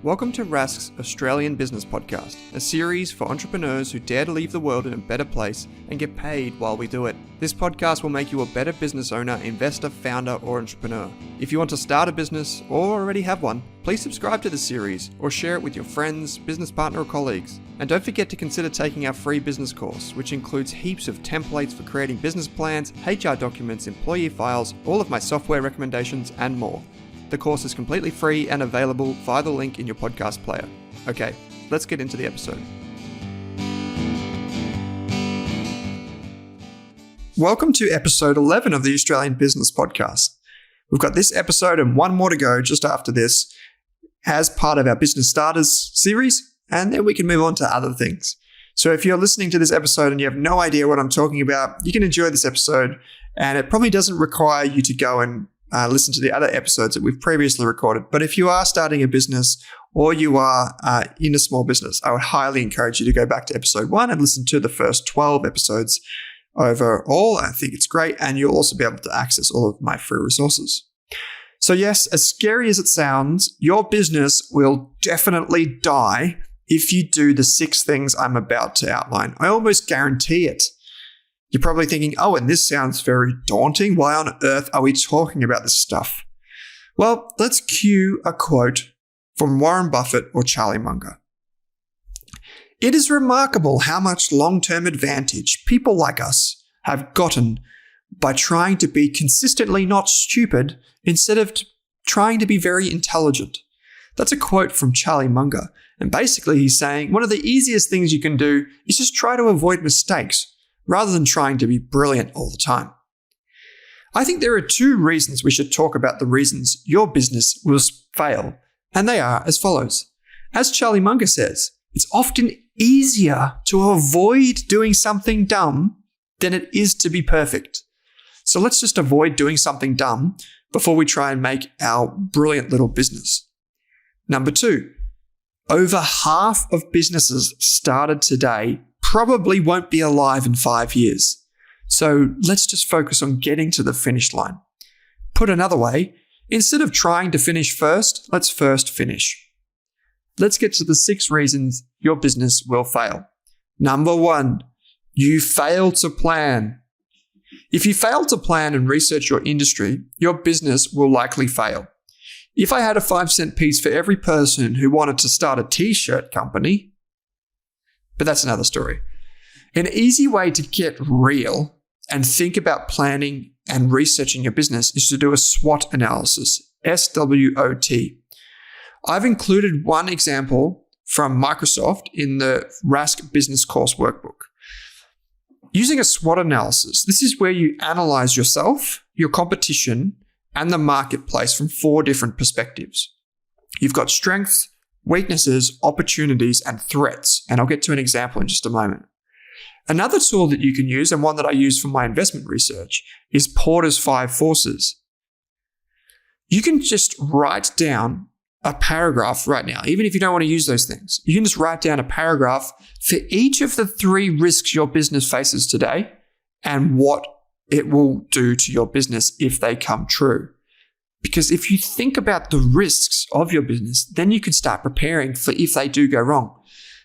Welcome to Rask's Australian Business Podcast, a series for entrepreneurs who dare to leave the world in a better place and get paid while we do it. This podcast will make you a better business owner, investor, founder, or entrepreneur. If you want to start a business or already have one, please subscribe to the series or share it with your friends, business partner, or colleagues. And don't forget to consider taking our free business course, which includes heaps of templates for creating business plans, HR documents, employee files, all of my software recommendations, and more. The course is completely free and available via the link in your podcast player. Okay, let's get into the episode. Welcome to episode 11 of the Australian Business Podcast. We've got this episode and one more to go just after this as part of our Business Starters series, and then we can move on to other things. So if you're listening to this episode and you have no idea what I'm talking about, you can enjoy this episode, and it probably doesn't require you to go and listen to the other episodes that we've previously recorded. But if you are starting a business or you are in a small business, I would highly encourage you to go back to episode 1 and listen to the first 12 episodes overall. I think it's great, and you'll also be able to access all of my free resources. So yes, as scary as it sounds, your business will definitely die if you do the 6 things I'm about to outline. I almost guarantee it. You're probably thinking, Owen, this sounds very daunting. Why on earth are we talking about this stuff? Well, let's cue a quote from Warren Buffett or Charlie Munger. It is remarkable how much long-term advantage people like us have gotten by trying to be consistently not stupid instead of trying to be very intelligent. That's a quote from Charlie Munger. And basically he's saying one of the easiest things you can do is just try to avoid mistakes, rather than trying to be brilliant all the time. I think there are 2 reasons we should talk about the reasons your business will fail, and they are as follows. As Charlie Munger says, it's often easier to avoid doing something dumb than it is to be perfect. So let's just avoid doing something dumb before we try and make our brilliant little business. Number 2, over half of businesses started today probably won't be alive in 5 years. So let's just focus on getting to the finish line. Put another way, instead of trying to finish first, let's first finish. Let's get to the 6 reasons your business will fail. Number 1, you fail to plan. If you fail to plan and research your industry, your business will likely fail. If I had a 5-cent piece for every person who wanted to start a t-shirt company, but that's another story. An easy way to get real and think about planning and researching your business is to do a SWOT analysis, SWOT. I've included one example from Microsoft in the Rask Business Course Workbook. Using a SWOT analysis, this is where you analyze yourself, your competition, and the marketplace from 4 different perspectives. You've got strengths, weaknesses, opportunities, and threats. And I'll get to an example in just a moment. Another tool that you can use, and one that I use for my investment research, is Porter's 5 Forces. You can just write down a paragraph right now, even if you don't want to use those things. You can just write down a paragraph for each of the 3 risks your business faces today and what it will do to your business if they come true. Because if you think about the risks of your business, then you can start preparing for if they do go wrong.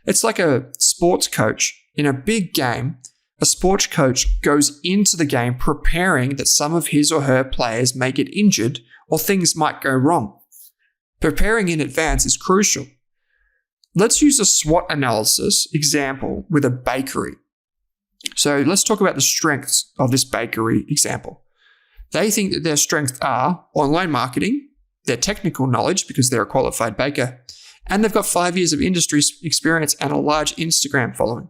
It's like a sports coach. In a big game, a sports coach goes into the game preparing that some of his or her players may get injured or things might go wrong. Preparing in advance is crucial. Let's use a SWOT analysis example with a bakery. So let's talk about the strengths of this bakery example. They think that their strengths are online marketing, their technical knowledge because they're a qualified baker, and they've got 5 years of industry experience and a large Instagram following.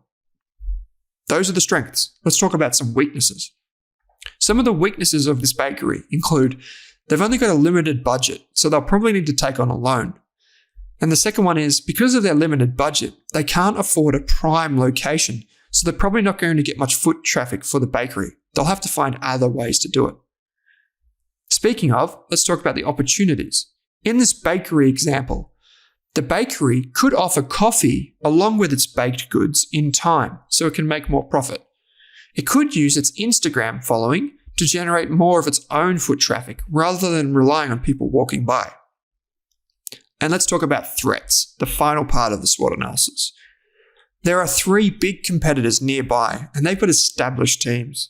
Those are the strengths. Let's talk about some weaknesses. Some of the weaknesses of this bakery include they've only got a limited budget, so they'll probably need to take on a loan. And the second one is because of their limited budget, they can't afford a prime location, so they're probably not going to get much foot traffic for the bakery. They'll have to find other ways to do it. Speaking of, let's talk about the opportunities. In this bakery example, the bakery could offer coffee along with its baked goods in time so it can make more profit. It could use its Instagram following to generate more of its own foot traffic rather than relying on people walking by. And let's talk about threats, the final part of the SWOT analysis. There are 3 big competitors nearby, and they've got established teams.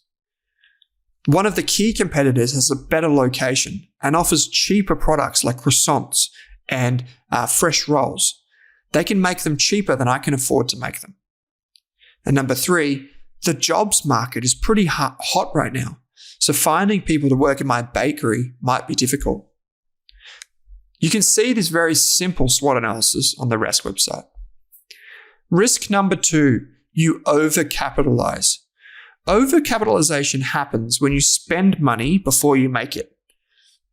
One of the key competitors has a better location and offers cheaper products like croissants and fresh rolls. They can make them cheaper than I can afford to make them. And number 3, the jobs market is pretty hot right now. So finding people to work in my bakery might be difficult. You can see this very simple SWOT analysis on the Rask website. Risk number 2, you overcapitalize. Overcapitalization happens when you spend money before you make it.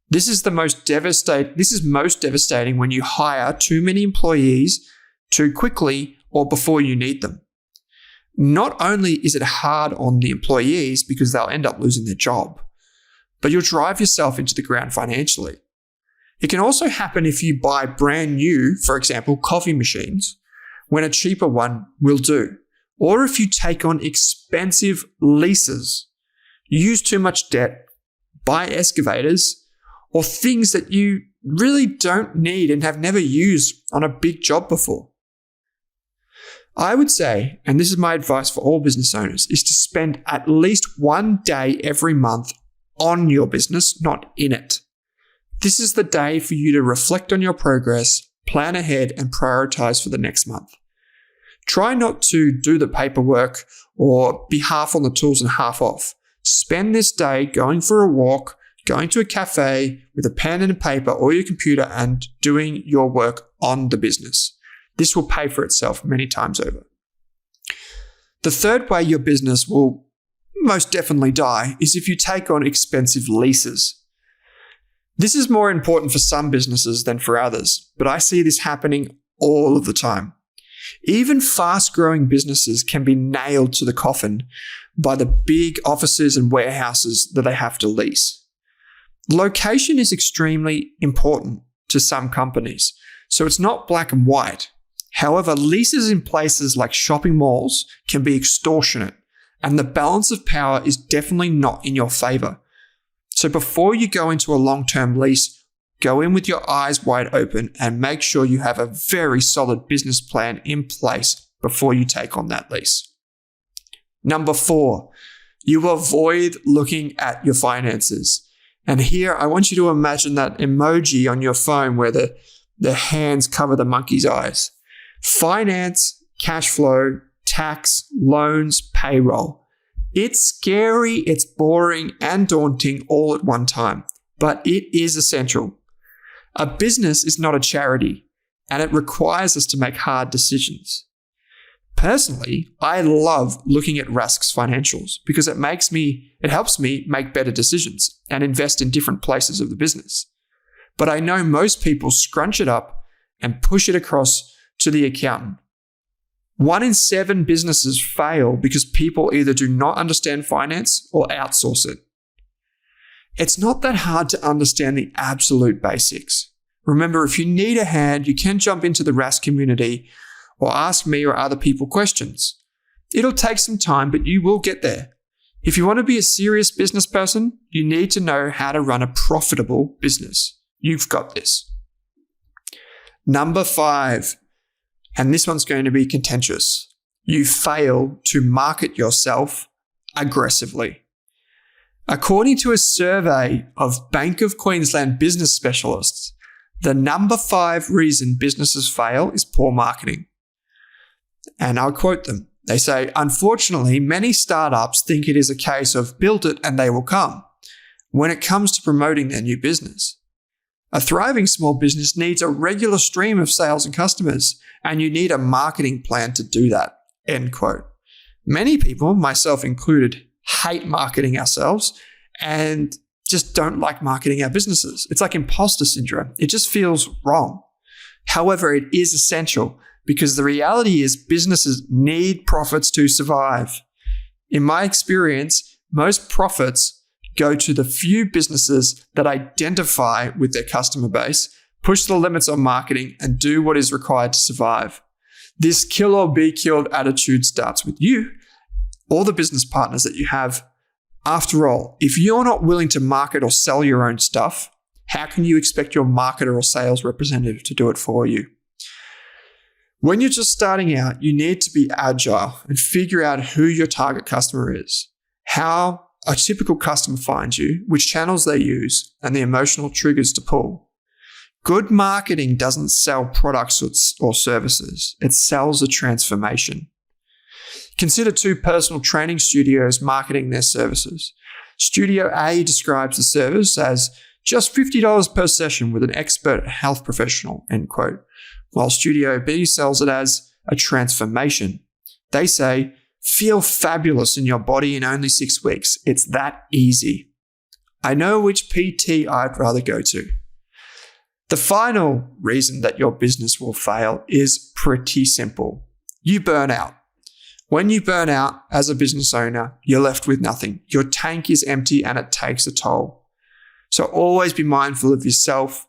This is most devastating when you hire too many employees too quickly or before you need them. Not only is it hard on the employees because they'll end up losing their job, but you'll drive yourself into the ground financially. It can also happen if you buy brand new, for example, coffee machines, when a cheaper one will do. Or if you take on expensive leases, use too much debt, buy excavators, or things that you really don't need and have never used on a big job before. I would say, and this is my advice for all business owners, is to spend at least 1 day every month on your business, not in it. This is the day for you to reflect on your progress, plan ahead, and prioritize for the next month. Try not to do the paperwork or be half on the tools and half off. Spend this day going for a walk, going to a cafe with a pen and a paper or your computer and doing your work on the business. This will pay for itself many times over. The third way your business will most definitely die is if you take on expensive leases. This is more important for some businesses than for others, but I see this happening all of the time. Even fast-growing businesses can be nailed to the coffin by the big offices and warehouses that they have to lease. Location is extremely important to some companies, so it's not black and white. However, leases in places like shopping malls can be extortionate, and the balance of power is definitely not in your favor. So before you go into a long-term lease, go in with your eyes wide open and make sure you have a very solid business plan in place before you take on that lease. Number 4, you avoid looking at your finances. And here I want you to imagine that emoji on your phone where the hands cover the monkey's eyes. Finance, cash flow, tax, loans, payroll. It's scary, it's boring and daunting all at one time, but it is essential. A business is not a charity, and it requires us to make hard decisions. Personally, I love looking at Rask's financials because it helps me make better decisions and invest in different places of the business. But I know most people scrunch it up and push it across to the accountant. 1 in 7 businesses fail because people either do not understand finance or outsource it. It's not that hard to understand the absolute basics. Remember, if you need a hand, you can jump into the Rask community or ask me or other people questions. It'll take some time, but you will get there. If you want to be a serious business person, you need to know how to run a profitable business. You've got this. Number 5, and this one's going to be contentious. You fail to market yourself aggressively. According to a survey of Bank of Queensland business specialists, the number 5 reason businesses fail is poor marketing. And I'll quote them. They say, unfortunately, many startups think it is a case of build it and they will come when it comes to promoting their new business. A thriving small business needs a regular stream of sales and customers, and you need a marketing plan to do that, end quote. Many people, myself included, hate marketing ourselves and just don't like marketing our businesses. It's like imposter syndrome. It just feels wrong. However, it is essential because the reality is businesses need profits to survive. In my experience, most profits go to the few businesses that identify with their customer base, push the limits on marketing, and do what is required to survive. This kill or be killed attitude starts with you or the business partners that you have. After all, if you're not willing to market or sell your own stuff, how can you expect your marketer or sales representative to do it for you? When you're just starting out, you need to be agile and figure out who your target customer is, how a typical customer finds you, which channels they use, and the emotional triggers to pull. Good marketing doesn't sell products or services. It sells a transformation. Consider two personal training studios marketing their services. Studio A describes the service as just $50 per session with an expert health professional, end quote, while Studio B sells it as a transformation. They say, feel fabulous in your body in only 6 weeks. It's that easy. I know which PT I'd rather go to. The final reason that your business will fail is pretty simple. You burn out. When you burn out as a business owner, you're left with nothing. Your tank is empty and it takes a toll. So always be mindful of yourself.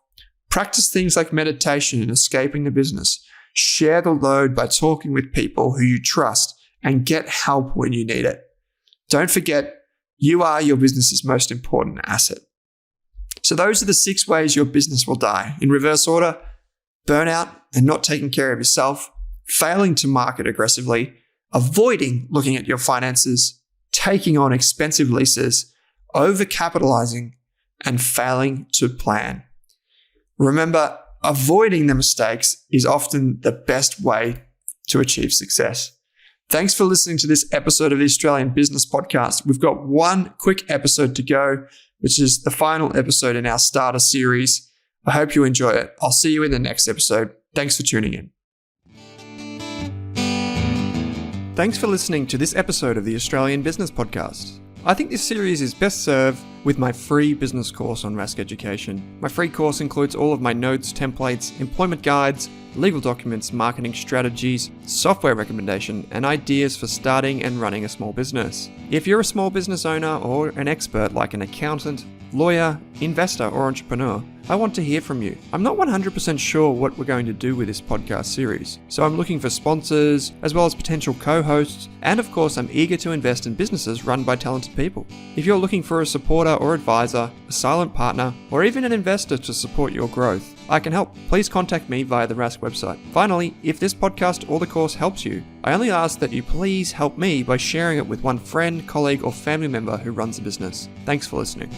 Practice things like meditation and escaping the business. Share the load by talking with people who you trust and get help when you need it. Don't forget, you are your business's most important asset. So those are the 6 ways your business will die. In reverse order: burnout and not taking care of yourself, failing to market aggressively, avoiding looking at your finances, taking on expensive leases, overcapitalizing, and failing to plan. Remember, avoiding the mistakes is often the best way to achieve success. Thanks for listening to this episode of the Australian Business Podcast. We've got one quick episode to go, which is the final episode in our starter series. I hope you enjoy it. I'll see you in the next episode. Thanks for tuning in. Thanks for listening to this episode of the Australian Business Podcast. I think this series is best served with my free business course on Rask Education. My free course includes all of my notes, templates, employment guides, legal documents, marketing strategies, software recommendation, and ideas for starting and running a small business. If you're a small business owner or an expert like an accountant, lawyer, investor, or entrepreneur, I want to hear from you. I'm not 100% sure what we're going to do with this podcast series, so I'm looking for sponsors, as well as potential co-hosts, and of course I'm eager to invest in businesses run by talented people. If you're looking for a supporter or advisor, a silent partner, or even an investor to support your growth, I can help. Please contact me via the Rask website. Finally, if this podcast or the course helps you, I only ask that you please help me by sharing it with one friend, colleague, or family member who runs a business. Thanks for listening.